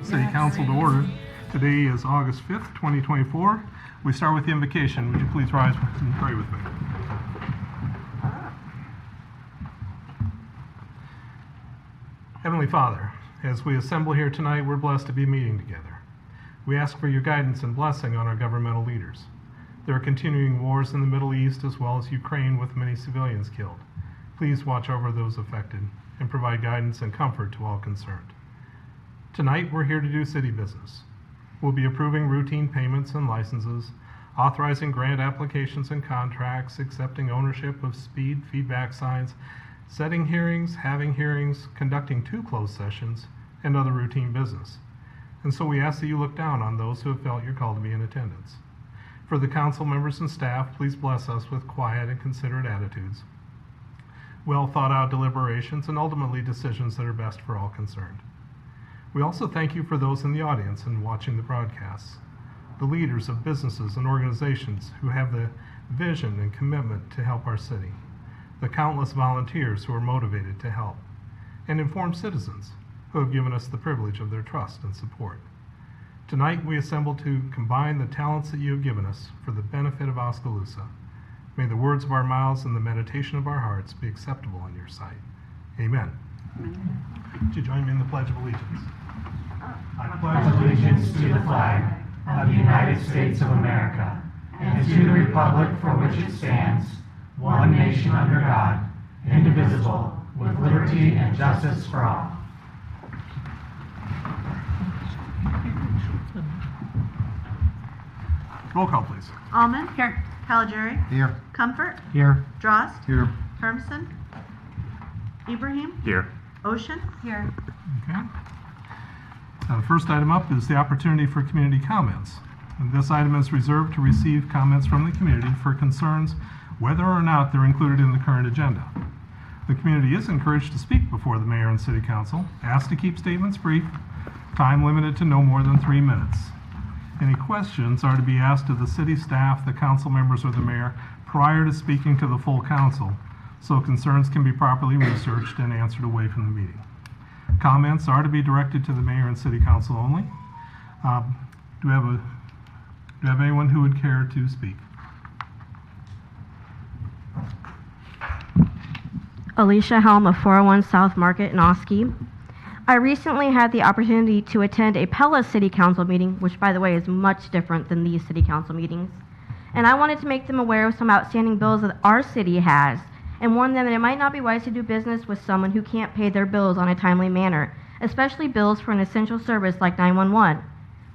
City Council to order. Today is August 5th, 2024. We start with the invocation. Would you please rise and pray with me? Heavenly Father, as we assemble here tonight, we're blessed to be meeting together. We ask for your guidance and blessing on our governmental leaders. There are continuing wars in the Middle East as well as Ukraine with many civilians killed. Please watch over those affected and provide guidance and comfort to all concerned. Tonight, we're here to do city business. We'll be approving routine payments and licenses, authorizing grant applications and contracts, accepting ownership of speed feedback signs, setting hearings, having hearings, conducting 2 closed sessions, and other routine business. And so we ask that you look down on those who have felt you're called to be in attendance. For the council members and staff, please bless us with quiet and considerate attitudes, well thought out deliberations, and ultimately decisions that are best for all concerned. We also thank you for those in the audience and watching the broadcasts, the leaders of businesses and organizations who have the vision and commitment to help our city, the countless volunteers who are motivated to help, and informed citizens who have given us the privilege of their trust and support. Tonight we assemble to combine the talents that you have given us for the benefit of Oskaloosa. May the words of our mouths and the meditation of our hearts be acceptable in your sight. Amen. Amen. Would you join me in the Pledge of Allegiance? I pledge allegiance to the flag of the United States of America and to the republic for which it stands, one nation under God, indivisible, with liberty and justice for all. Roll call, please. Almond. Here. Caligari. Here. Comfort. Here. Drost. Here. Hermson. Ibrahim. Here. Ocean. Here. Okay. Now, the first item up is the opportunity for community comments. And this item is reserved to receive comments from the community for concerns whether or not they're included in the current agenda. The community is encouraged to speak before the mayor and city council, asked to keep statements brief, time limited to no more than 3 minutes. Any questions are to be asked of the city staff, the council members, or the mayor prior to speaking to the full council, so concerns can be properly researched and answered away from the meeting. Comments are to be directed to the mayor and city council only. Do we have anyone who would care to speak? Alicia Helm of 401 South Market in Oski. I recently had the opportunity to attend a Pella City Council meeting, which by the way is much different than these city council meetings. And I wanted to make them aware of some outstanding bills that our city has and warn them that it might not be wise to do business with someone who can't pay their bills on a timely manner, especially bills for an essential service like 911.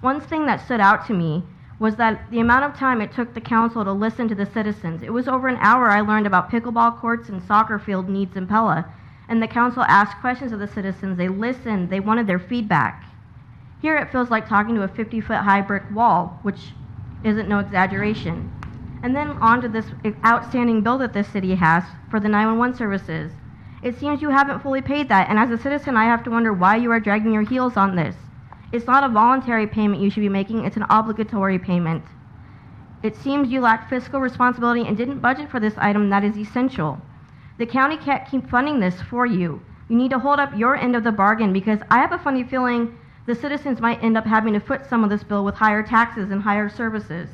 One thing that stood out to me was that the amount of time it took the council to listen to the citizens. It was over an hour I learned about pickleball courts and soccer field needs in Pella, and the council asked questions of the citizens. They listened, they wanted their feedback. Here it feels like talking to a 50-foot high brick wall, which isn't no exaggeration. And then on to this outstanding bill that this city has for the 911 services. It seems you haven't fully paid that, and as a citizen I have to wonder why you are dragging your heels on this. It's not a voluntary payment you should be making, it's an obligatory payment. It seems you lack fiscal responsibility and didn't budget for this item that is essential. The county can't keep funding this for you. You need to hold up your end of the bargain, because I have a funny feeling the citizens might end up having to foot some of this bill with higher taxes and higher services.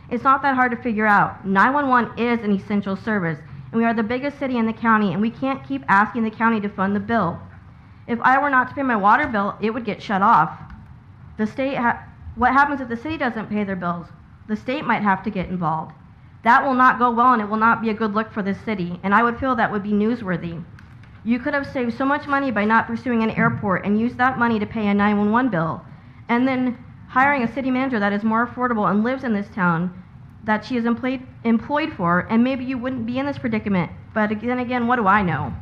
It's not that hard to figure out. 911 is an essential service, and we are the biggest city in the county, and we can't keep asking the county to fund the bill. If I were not to pay my water bill, it would get shut off. The state, what happens if the city doesn't pay their bills? The state might have to get involved. That will not go well, and it will not be a good look for this city, and I would feel that would be newsworthy. You could have saved so much money by not pursuing an airport and used that money to pay a 911 bill, and then hiring a city manager that is more affordable and lives in this town that she is employed for, and maybe you wouldn't be in this predicament. But then again, what do I know?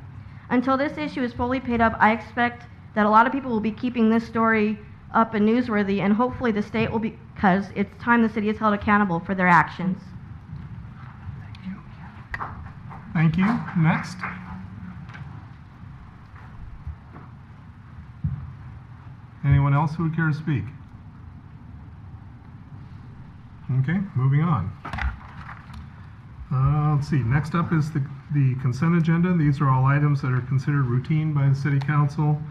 Until this issue is fully paid up, I expect that a lot of people will be keeping this story up and newsworthy, and hopefully the state will be, because it's time the city is held accountable for their actions. Thank you. Next. Anyone else who would care to speak? Okay, moving on. Let's see, next up is the consent agenda. These are all items that are considered routine by the City Council.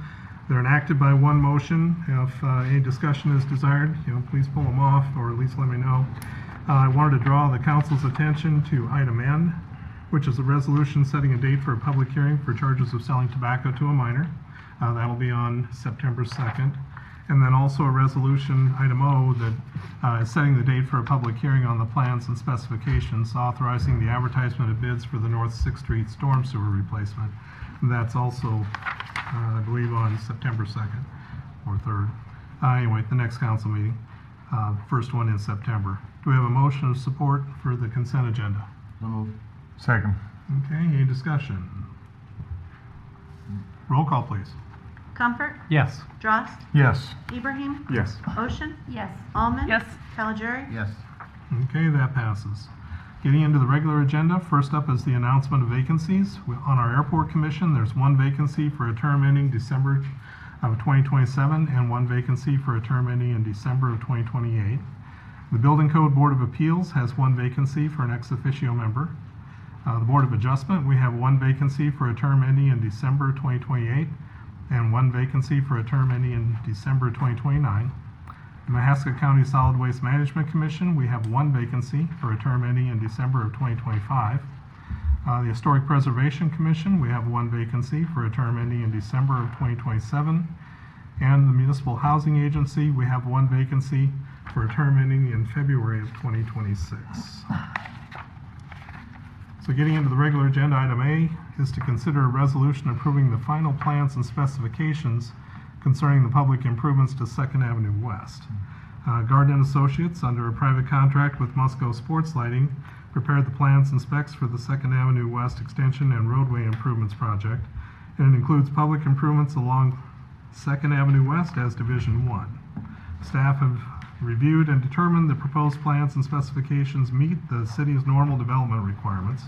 They're enacted by one motion. If any discussion is desired, please pull them off, or at least let me know. I wanted to draw the council's attention to item N, which is a resolution setting a date for a public hearing for charges of selling tobacco to a minor. That'll be on September 2nd. And then also a resolution, item O, that is setting the date for a public hearing on the plans and specifications, authorizing the advertisement of bids for the North 6th Street storm sewer replacement. And that's also, I believe, on September 2nd or 3rd. Anyway, the next council meeting, first one in September. Do we have a motion of support for the consent agenda? So moved. Second. Okay, any discussion? Roll call, please. Comfort, Yes. Drost, Yes. Ibrahim, Yes. Ocean, Yes. Almond, Yes. Caligari, Yes. Okay, that passes. Getting into the regular agenda, first up is the announcement of vacancies. On our airport commission, there's one vacancy for a term ending December of 2027 and one vacancy for a term ending in December of 2028. The Building Code Board of Appeals has one vacancy for an ex officio member. The Board of Adjustment, we have one vacancy for a term ending in December 2028 and one vacancy for a term ending in December 2029. The Mahaska County Solid Waste Management Commission, we have one vacancy for a term ending in December of 2025. The Historic Preservation Commission, we have one vacancy for a term ending in December of 2027. And the Municipal Housing Agency, we have one vacancy for a term ending in February of 2026. So getting into the regular agenda, item A is to consider a resolution approving the final plans and specifications concerning the public improvements to 2nd Avenue West. Garden and Associates, under a private contract with Musco Sports Lighting, prepared the plans and specs for the 2nd Avenue West Extension and Roadway Improvements Project, and it includes public improvements along 2nd Avenue West as Division 1. Staff have reviewed and determined the proposed plans and specifications meet the city's normal development requirements.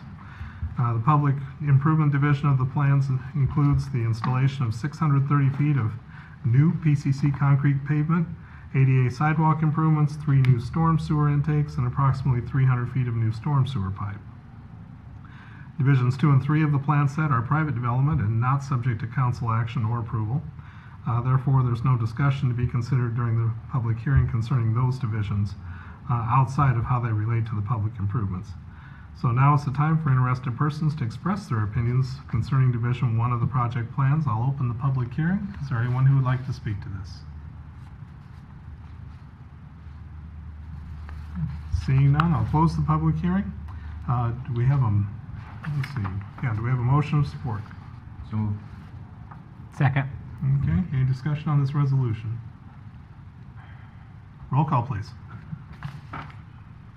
The Public Improvement Division of the plans includes the installation of 630 feet of new PCC concrete pavement, ADA sidewalk improvements, 3 new storm sewer intakes, and approximately 300 feet of new storm sewer pipe. Divisions 2 and 3 of the plan set are private development and not subject to council action or approval. Therefore, there's no discussion to be considered during the public hearing concerning those divisions outside of how they relate to the public improvements. So now is the time for interested persons to express their opinions concerning Division 1 of the project plans. I'll open the public hearing. Is there anyone who would like to speak to this? Seeing none, I'll close the public hearing. Do we have a, let's see, do we have a motion of support? So moved. Second. Okay, any discussion on this resolution? Roll call, please.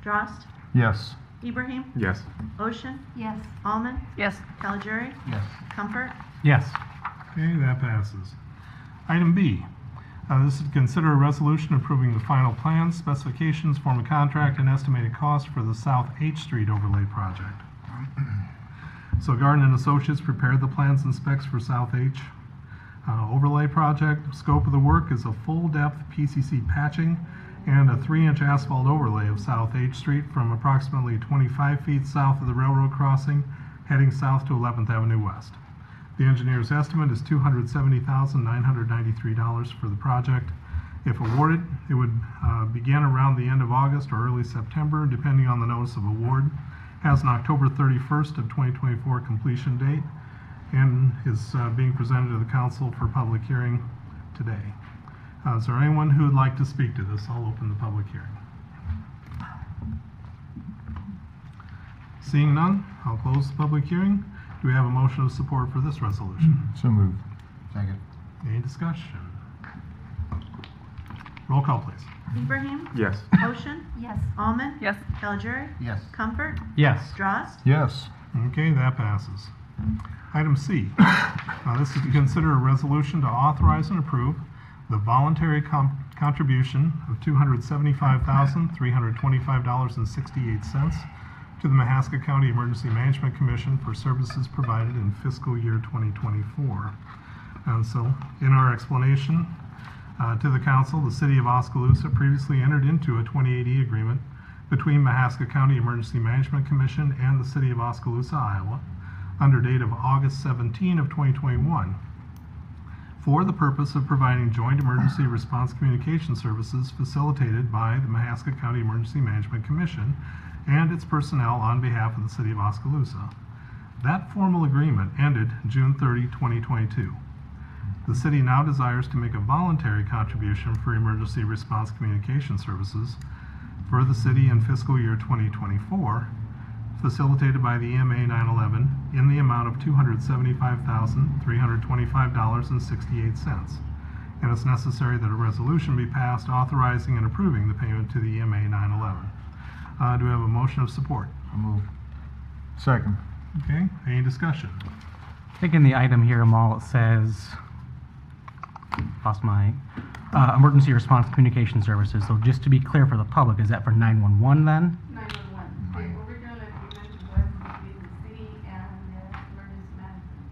Drost, Yes. Ibrahim, Yes. Ocean, Yes. Almond, Yes. Caligari, Yes. Comfort, Yes. Okay, that passes. Item B, this is to consider a resolution approving the final plans, specifications, form of contract, and estimated cost for the South H Street overlay project. So Garden and Associates prepared the plans and specs for South H overlay project. Scope of the work is a full-depth PCC patching and a 3-inch asphalt overlay of South H Street from approximately 25 feet south of the railroad crossing, heading south to 11th Avenue West. The engineer's estimate is $270,993 for the project. If awarded, it would begin around the end of August or early September, depending on the notice of award. Has an October 31st of 2024 completion date and is being presented to the council for public hearing today. Is there anyone who would like to speak to this? I'll open the public hearing. Seeing none, I'll close the public hearing. Do we have a motion of support for this resolution? So moved. Second. Any discussion? Roll call, please. Ibrahim, Yes. Ocean, Yes. Almond, Yes. Caligari, Yes. Comfort, Yes. Drost, Yes. Okay, that passes. Item C. This is to consider a resolution to authorize and approve the voluntary contribution of $275,325.68 to the Mahaska County Emergency Management Commission for services provided in fiscal year 2024. And so, in our explanation to the council, the city of Oskaloosa previously entered into a 2080 agreement between Mahaska County Emergency Management Commission and the city of Oskaloosa, Iowa, under date of August 17 of 2021 for the purpose of providing joint emergency response communication services facilitated by the Mahaska County Emergency Management Commission and its personnel on behalf of the City of Oskaloosa. That formal agreement ended June 30, 2022. The city now desires to make a voluntary contribution for emergency response communication services for the city in fiscal year 2024, facilitated by the EMA 911 in the amount of $275,325.68. And it's necessary that a resolution be passed authorizing and approving the payment to the EMA 911. Do we have a motion of support? I'll move. Second. Okay, any discussion? I think in the item here, Amal, it says, lost my, emergency response communication services. So just to be clear for the public, is that for 911 then? 911. The original agreement was between the city and the Emergency Management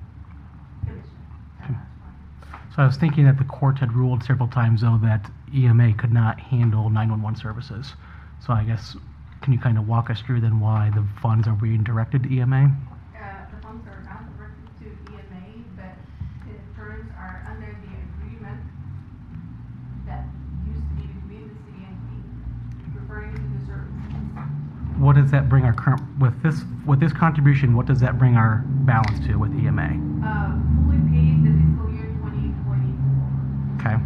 Commission. And that's fine. So I was thinking that the court had ruled several times, though, that EMA could not handle 911 services. So I guess, can you kind of walk us through then why the funds are being directed to EMA? The funds are not directed to EMA, but the terms are under the agreement that used to be between the city and we, referring to the services. What does that bring our current, with this contribution, what does that bring our balance to with EMA? Fully paid the fiscal year 2024. Okay.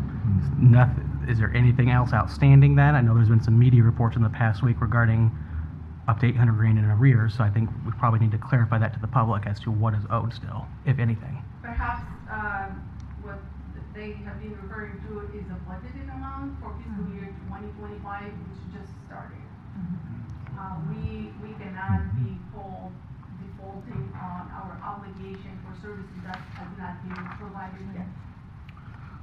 Nothing. Is there anything else outstanding then? I know there's been some media reports in the past week regarding up to $800,000 in arrears, so I think we probably need to clarify that to the public as to what is owed still, if anything. Perhaps what they have been referring to is a budgeted amount for fiscal year 2025, which just started. We cannot be called defaulting on our obligation for services that have not been provided yet.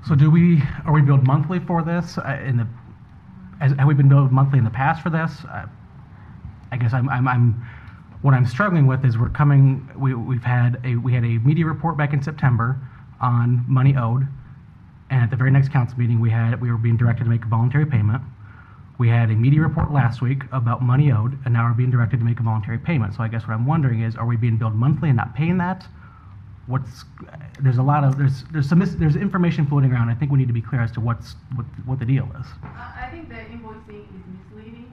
So are we billed monthly for this? Have we been billed monthly in the past for this? I guess what I'm struggling with is we had a media report back in September on money owed, and at the very next council meeting we were being directed to make a voluntary payment. We had a media report last week about money owed, and now we're being directed to make a voluntary payment. So I guess what I'm wondering is, are we being billed monthly and not paying that? There's information floating around. I think we need to be clear as to what the deal is. I think the invoicing is misleading.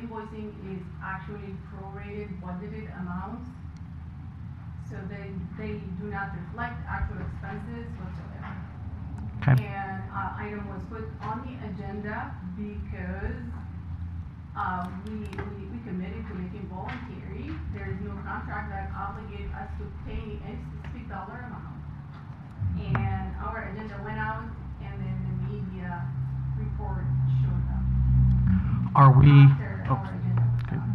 Invoicing is actually prorated budgeted amounts, so they do not reflect actual expenses whatsoever. Okay. And item was put on the agenda because we committed to making voluntary. There is no contract that obligates us to pay any specific dollar amount. And our agenda went out, and then the media report showed up. Are we? After our agenda was Okay. out.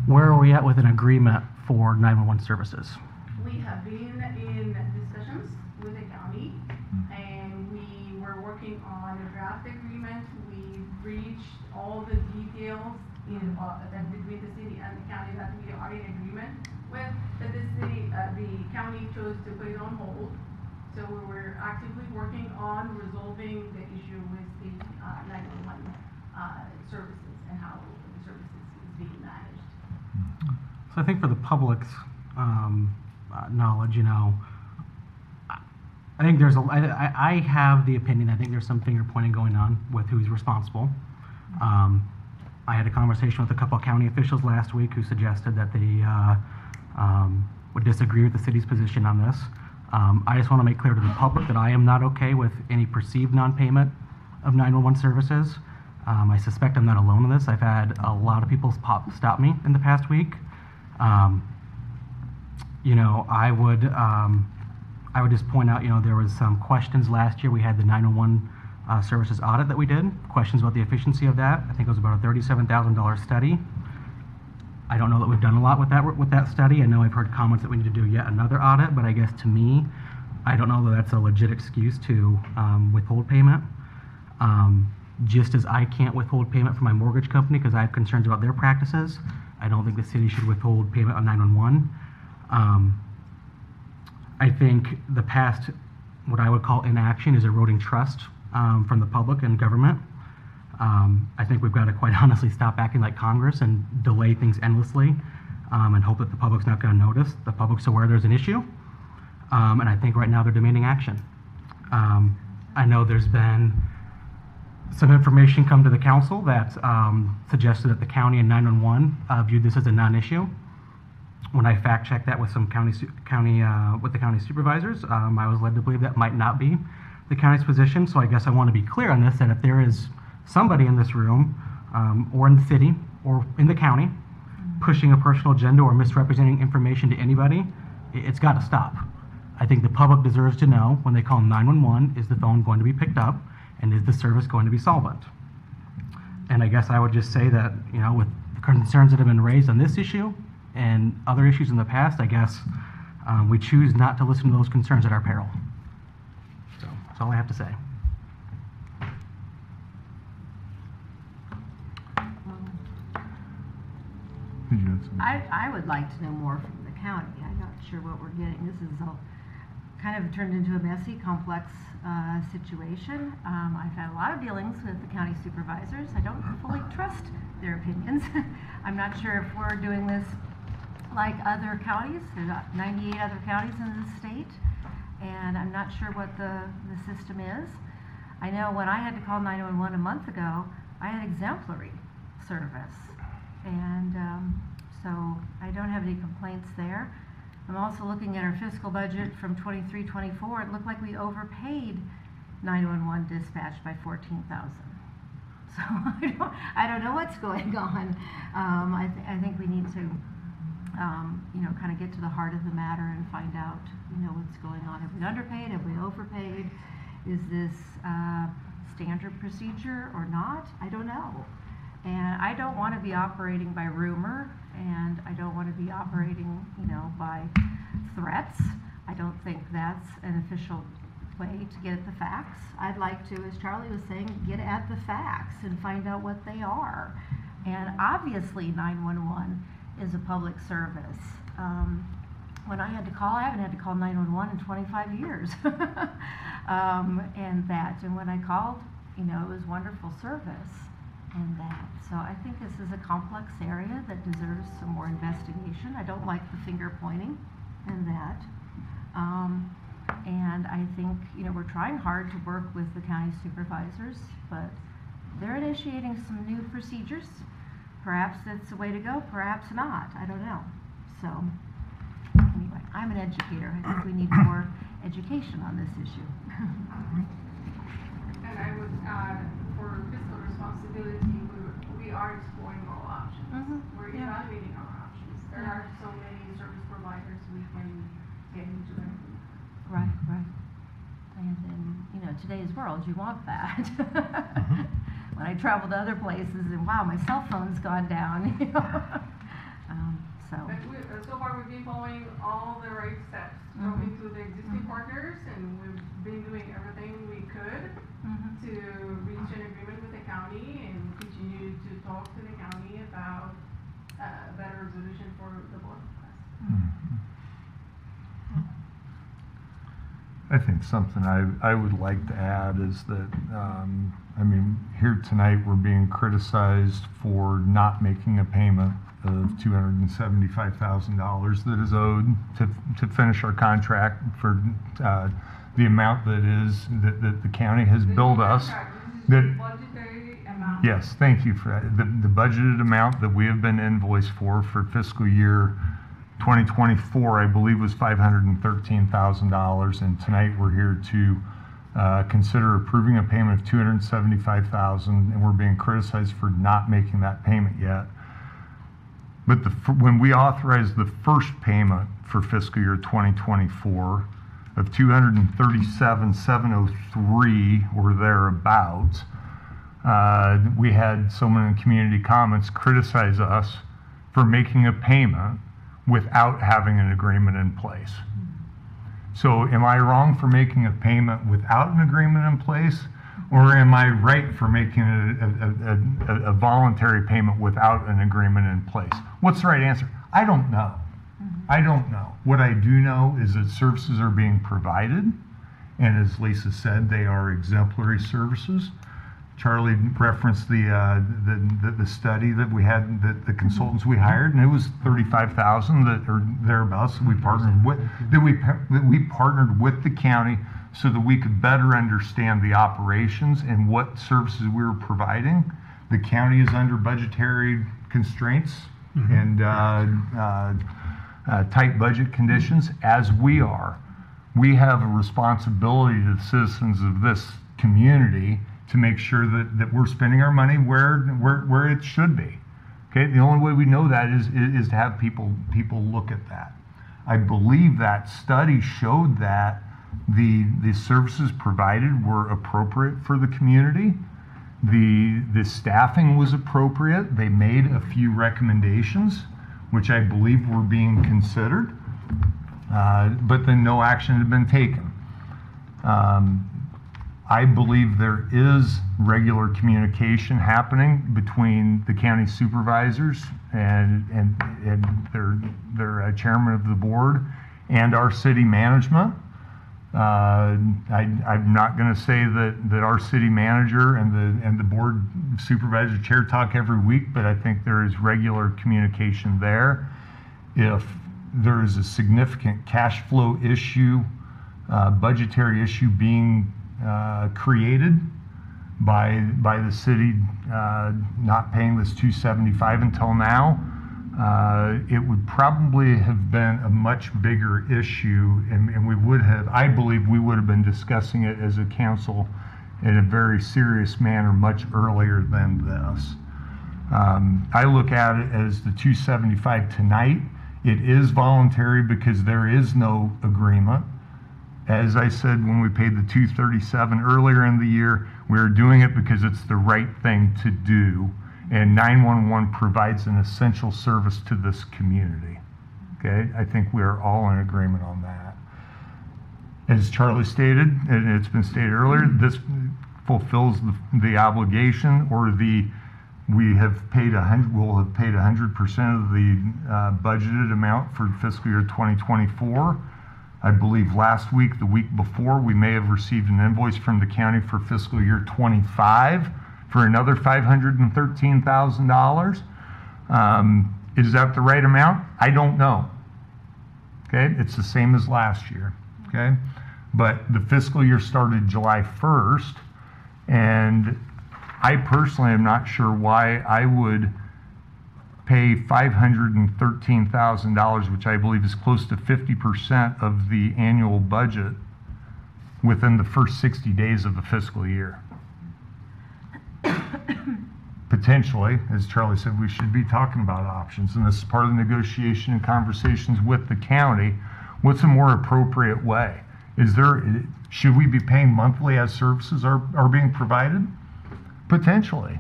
Where are we at with an agreement for 911 services? We have been in discussions with the county, and we were working on a draft agreement. We reached all the details that between the city and the county that we are in agreement with. But the county chose to put it on hold. So we were actively working on resolving the issue with the 911 services and how the services is being managed. So I think for the public's knowledge, I think I have the opinion, I think there's some finger pointing going on with who's responsible. I had a conversation with a couple of county officials last week who suggested that they would disagree with the city's position on this. I just want to make clear to the public that I am not okay with any perceived non-payment of 911 services. I suspect I'm not alone in this. I've had a lot of people stop me in the past week. I would just point out, there was some questions last year. We had the 911 services audit that we did, questions about the efficiency of that. I think it was about a $37,000 study. I don't know that we've done a lot with that study. I know I've heard comments that we need to do yet another audit, but I guess to me, I don't know that that's a legit excuse to withhold payment. Just as I can't withhold payment from my mortgage company because I have concerns about their practices, I don't think the city should withhold payment on 911. I think the past, what I would call inaction, is eroding trust from the public and government. I think we've got to quite honestly stop acting like Congress and delay things endlessly and hope that the public's not going to notice. The public's aware there's an issue, and I think right now they're demanding action. I know there's been some information come to the council that suggested that the county and 911 viewed this as a non-issue. When I fact-checked that with some with the county supervisors, I was led to believe that might not be the county's position. So I guess I want to be clear on this, that if there is somebody in this room or in the city or in the county pushing a personal agenda or misrepresenting information to anybody, it's got to stop. I think the public deserves to know when they call 911, is the phone going to be picked up and is the service going to be solvent? And I guess I would just say that, you know, with the concerns that have been raised on this issue and other issues in the past, I guess we choose not to listen to those concerns at our peril. So that's all I have to say. Did you have something? I would like to know more from the county. I'm not sure what we're getting. This is all kind of turned into a messy, complex situation. I've had a lot of dealings with the county supervisors. I don't fully trust their opinions. I'm not sure if we're doing this like other counties. There's 98 other counties in the state, and I'm not sure what the system is. I know when I had to call 911 a month ago, I had exemplary service. And so I don't have any complaints there. I'm also looking at our fiscal budget from 23-24. It looked like we overpaid 911 dispatch by $14,000. So I don't know what's going on. I think we need to, you know, kind of get to the heart of the matter and find out, you know, what's going on. Have we underpaid? Have we overpaid? Is this standard procedure or not? I don't know. And I don't want to be operating by rumor, and I don't want to be operating, you know, by threats. I don't think that's an official way to get at the facts. I'd like to, as Charlie was saying, get at the facts and find out what they are. And obviously 911 is a public service. When I had to call, I haven't had to call 911 in 25 years. And when I called, you know, it was wonderful service. And that. So I think this is a complex area that deserves some more investigation. I don't like the finger pointing and that. And I think, you know, we're trying hard to work with the county supervisors, but they're initiating some new procedures. Perhaps that's the way to go, perhaps not. I don't know. So anyway, I'm an educator. I think we need more education on this issue. And I would add, for fiscal responsibility, we are exploring all options. We're evaluating our options. There are so many service providers we can get into them. Right, right. And in, you know, today's world, you want that. When I travel to other places and wow, my cell phone's gone down, you know. But so far we've been following all the right steps, talking to the existing partners, and we've been doing everything we could to reach an agreement with the county and continue to talk to the county about a better resolution for the both of us. I think something I would like to add is that, I mean, here tonight we're being criticized for not making a payment of $275,000 that is owed to finish our contract for the amount that the county has billed us. Budgetary amount. Yes, thank you for that. The budgeted amount that we have been invoiced for fiscal year 2024, I believe, was $513,000, and tonight we're here to consider approving a payment of $275,000, and we're being criticized for not making that payment yet. But when we authorized the first payment for fiscal year 2024 of $237,703 or thereabouts, we had someone in community comments criticize us for making a payment without having an agreement in place. So am I wrong for making a payment without an agreement in place, or am I right for making a voluntary payment without an agreement in place? What's the right answer? I don't know. I don't know. What I do know is that services are being provided, and as Lisa said, they are exemplary services. Charlie referenced the study that we had, the consultants we hired, and it was $35,000 or thereabouts that we partnered with. That we partnered with the county so that we could better understand the operations and what services we were providing. The county is under budgetary constraints and tight budget conditions, as we are. We have a responsibility to the citizens of this community to make sure that we're spending our money where it should be. Okay, the only way we know that is to have people look at that. I believe that study showed that the services provided were appropriate for the community. The staffing was appropriate. They made a few recommendations, which I believe were being considered, but then no action had been taken. I believe there is regular communication happening between the county supervisors and their chairman of the board and our city management. I'm not going to say that our city manager and the board supervisor chair talk every week, but I think there is regular communication there. If there is a significant cash flow issue, budgetary issue being created by the city not paying this $275 until now, it would probably have been a much bigger issue, and we would have, I believe we would have been discussing it as a council in a very serious manner much earlier than this. I look at it as the $275 tonight. It is voluntary because there is no agreement. As I said, when we paid the $237 earlier in the year, we are doing it because it's the right thing to do. And 911 provides an essential service to this community. Okay, I think we are all in agreement on that. As Charlie stated, and it's been stated earlier, this fulfills the obligation, or we have paid we'll have paid 100% of the budgeted amount for fiscal year 2024. I believe last week, the week before, we may have received an invoice from the county for fiscal year 25 for another $513,000. Is that the right amount? I don't know. Okay, it's the same as last year. Okay, but the fiscal year started July 1st, and I personally am not sure why I would pay $513,000, which I believe is close to 50% of the annual budget, within the first 60 days of the fiscal year. Potentially, as Charlie said, we should be talking about options, and this is part of the negotiation and conversations with the county. What's a more appropriate way? Should we be paying monthly as services are being provided? Potentially.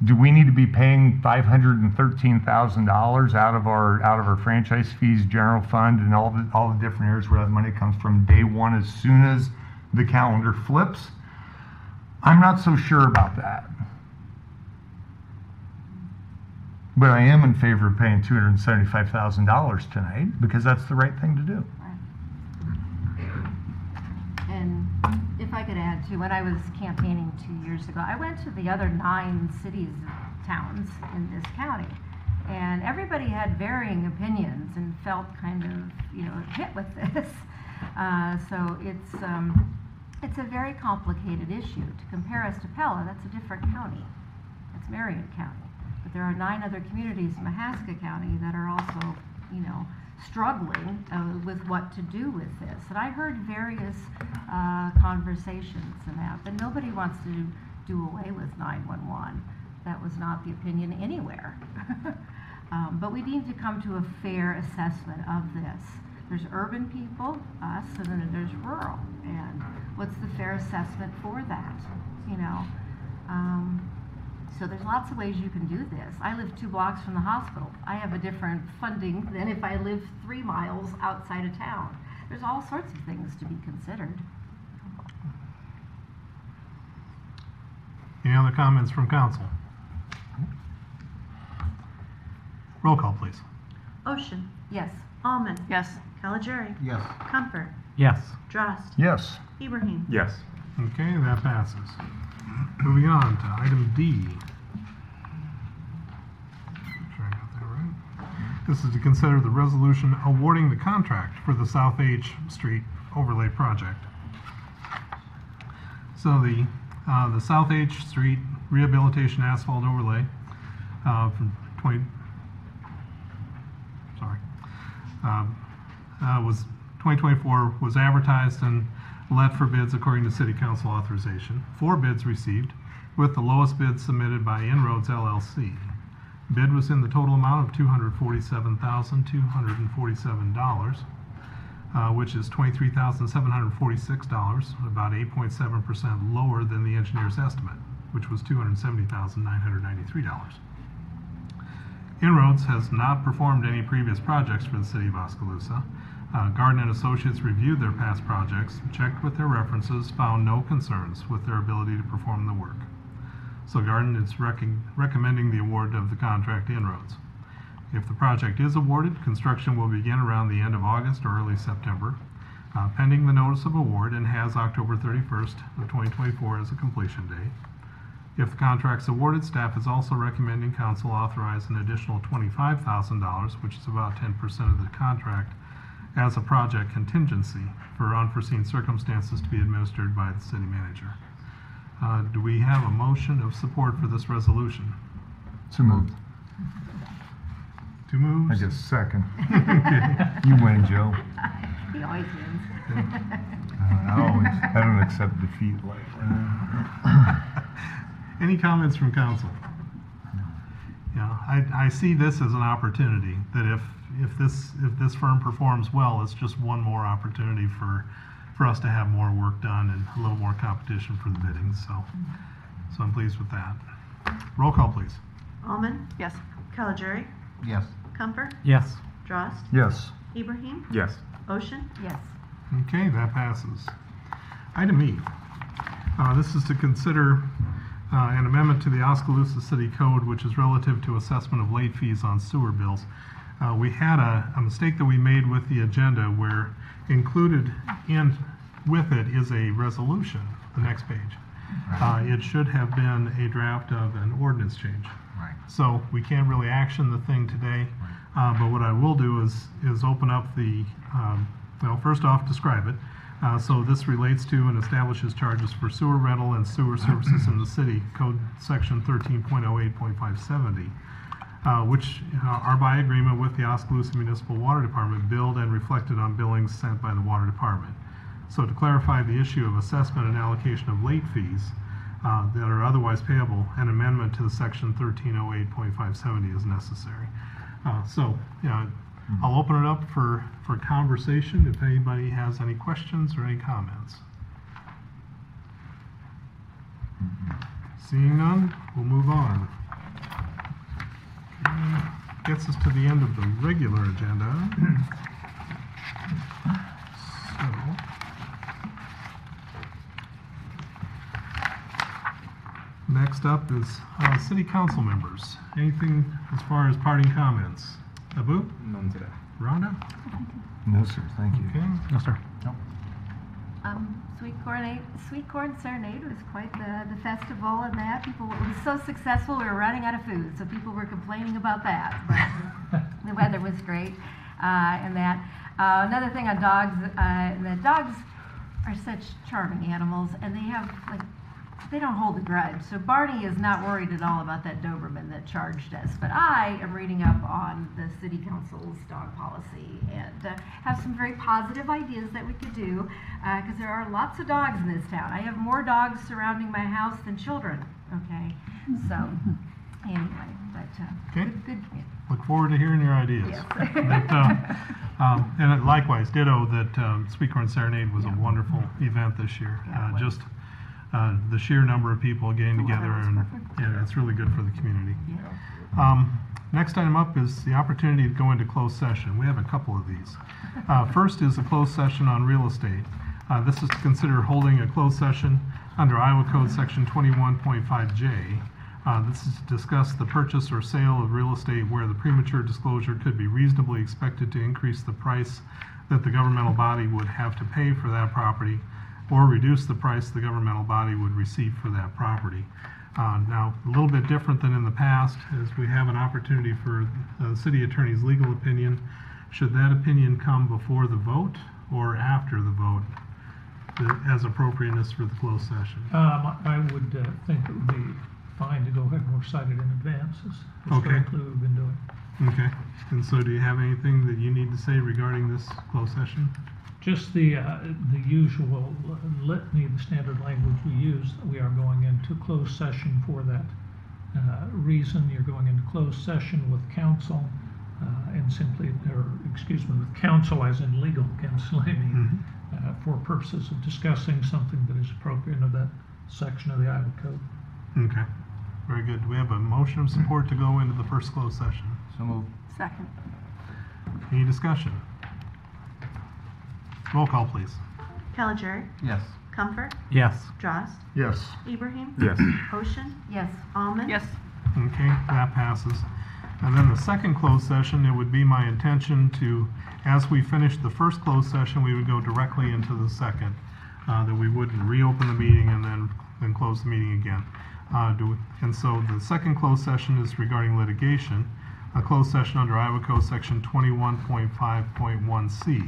Do we need to be paying $513,000 out of our franchise fees, general fund, and all the different areas where that money comes from day one as soon as the calendar flips? I'm not so sure about that. But I am in favor of paying $275,000 tonight because that's the right thing to do. And if I could add to, when I was campaigning 2 years ago, I went to the other 9 cities, towns in this county, and everybody had varying opinions and felt kind of, hit with this. So it's a very complicated issue. To compare us to Pella, that's a different county. It's Marion County. But there are 9 other communities in Mahaska County that are also, struggling with what to do with this. And I heard various conversations and that, but nobody wants to do away with 911. That was not the opinion anywhere. But we need to come to a fair assessment of this. There's urban people, us, and then there's rural. And what's the fair assessment for that? So there's lots of ways you can do this. I live 2 blocks from the hospital. I have a different funding than if I live 3 miles outside of town. There's all sorts of things to be considered. Any other comments from council? Roll call, please. Ocean. Yes. Almond. Yes. Caligari. Yes. Comfort. Yes. Drost. Yes. Ibrahim. Yes. Okay, that passes. Moving on to item D. Make sure I got that right. This is to consider the resolution awarding the contract for the South H Street overlay project. So the South H Street rehabilitation asphalt overlay from 2024 was advertised and let for bids according to City Council authorization. 4 bids received, with the lowest bid submitted by Inroads LLC. Bid was in the total amount of $247,247, which is $23,746, about 8.7% lower than the engineer's estimate, which was $270,993. Inroads has not performed any previous projects for the city of Oskaloosa. Garden and Associates reviewed their past projects, checked with their references, found no concerns with their ability to perform the work. So Garden is recommending the award of the contract to Inroads. If the project is awarded, construction will begin around the end of August or early September, pending the notice of award, and has October 31st of 2024 as a completion date. If the contract's awarded, staff is also recommending council authorize an additional $25,000, which is about 10% of the contract, as a project contingency for unforeseen circumstances to be administered by the city manager. Do we have a motion of support for this resolution? So moved. Two moves? I guess second. Okay. You win, Joe. He always wins. I don't accept defeat lightly. Any comments from council? Yeah, I see this as an opportunity that if this firm performs well, it's just one more opportunity for us to have more work done and a little more competition for the bidding. So I'm pleased with that. Roll call, please. Almond, Yes. Caligari, Yes. Comfort, Yes. Drost, Yes. Ibrahim, Yes. Ocean, Yes. Okay, that passes. Item E. This is to consider an amendment to the Oskaloosa City Code, which is relative to assessment of late fees on sewer bills. We had a mistake that we made with the agenda where included in with it is a resolution, the next page. It should have been a draft of an ordinance change. Right. So we can't really action the thing today, but what I will do is open up the, well, first off, describe it. So this relates to and establishes charges for sewer rental and sewer services in the city, Code Section 13.08.570, which are by agreement with the Oskaloosa Municipal Water Department billed and reflected on billings sent by the Water Department. So to clarify the issue of assessment and allocation of late fees that are otherwise payable, an amendment to the Section 1308.570 is necessary. I'll open it up for conversation if anybody has any questions or any comments. Seeing none, we'll move on. Okay, gets us to the end of the regular agenda. Next up is city council members. Anything as far as parting comments? Abu? None today. Rhonda? No, sir. Thank you. Okay. No, sir. Sweet corn serenade was quite the festival, and that it was so successful we were running out of food, so people were complaining about that. But the weather was great, and that. Another thing on dogs, that dogs are such charming animals, and they don't hold a grudge. So Barney is not worried at all about that Doberman that charged us. But I am reading up on the city council's dog policy and have some very positive ideas that we could do because there are lots of dogs in this town. I have more dogs surrounding my house than children. Okay, so anyway, but Okay. good. Look forward to hearing your ideas. Yes. And likewise, ditto that Sweet Corn Serenade was a wonderful event this year. Yeah, it was. Just the sheer number of people getting The weather together, was and perfect. yeah, it's really good for the community. Yeah. Next item up is the opportunity to go into closed session. We have a couple of these. First is a closed session on real estate. This is to consider holding a closed session under Iowa Code Section 21.5J. This is to discuss the purchase or sale of real estate where the premature disclosure could be reasonably expected to increase the price that the governmental body would have to pay for that property, or reduce the price the governmental body would receive for that property. Now, a little bit different than in the past is we have an opportunity for the city attorney's legal opinion. Should that opinion come before the vote or after the vote? as appropriateness for the closed session? I would think it would be fine to go ahead and recite it in advance, as Okay. historically we've been doing. Okay. And so do you have anything that you need to say regarding this closed session? Just the usual litany, the standard language we use. We are going into closed session for that reason. You're going into closed session with counsel and simply, or excuse me, with counsel as in legal counsel, I mean, for purposes of discussing something that is appropriate of that section of the Iowa Code. Okay. Very good. Do we have a motion of support to go into the first closed session? So moved. Second. Any discussion? Roll call, please. Caligiuri. Yes. Comfort. Yes. Drost. Yes. Ibrahim. Yes. Ocean. Yes. Almond. Okay, that passes. And then the second closed session, it would be my intention to, as we finish the first closed session, we would go directly into the second. That we wouldn't reopen the meeting and then close the meeting again. And so the second closed session is regarding litigation, a closed session under Iowa Code Section 21.5.1C.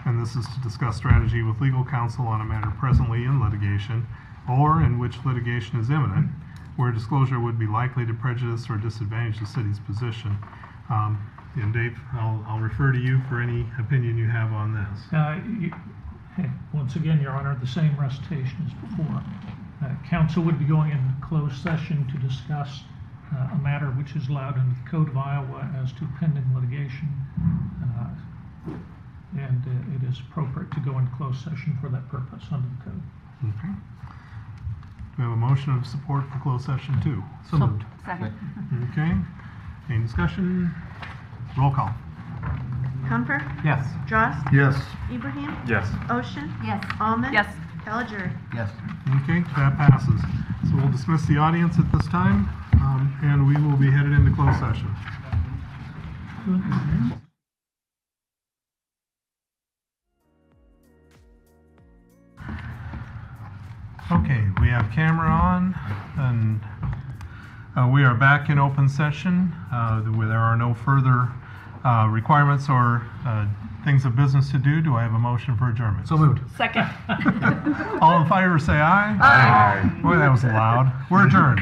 And this is to discuss strategy with legal counsel on a matter presently in litigation or in which litigation is imminent, where disclosure would be likely to prejudice or disadvantage the city's position. And Dave, I'll refer to you for any opinion you have on this. Once again, Your Honor, the same recitation as before. Counsel would be going into closed session to discuss a matter which is allowed under the Code of Iowa as to pending litigation. And it is appropriate to go into closed session for that purpose under the code. Okay. Do we have a motion of support for closed session 2? So moved. Second. Okay. Any discussion? Roll call. Comfort. Yes. Drost. Yes. Ibrahim. Yes. Ocean. Yes. Almond. Yes. Caligiuri. Yes. Okay, that passes. So we'll dismiss the audience at this time, and we will be headed into closed session. Okay, we have camera on, and we are back in open session. Where there are no further requirements or things of business to do. Do I have a motion for adjournment? So moved. Second. All in favor say aye. Aye. Boy, that was loud. We're adjourned.